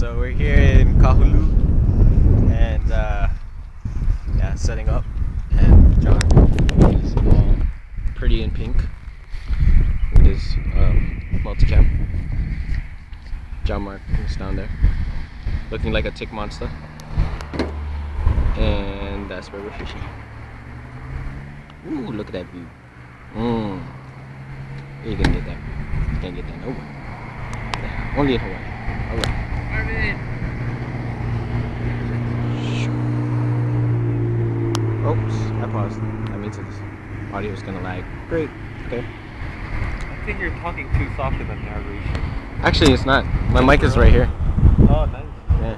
So we're here in Kahulu, and yeah, setting up. And John is all pretty in pink with his multicam. John Mark is down there, looking like a tick monster. And that's where we're fishing. Ooh, look at that view. You can get that view. You can't get that nowhere. Yeah, only in Hawaii. Alright. Marvin! Oops, I paused. That means this audio is gonna lag. Great. Okay. I think you're talking too soft in the narration. Actually, it's not. My mic is right here. Oh, nice. Yeah.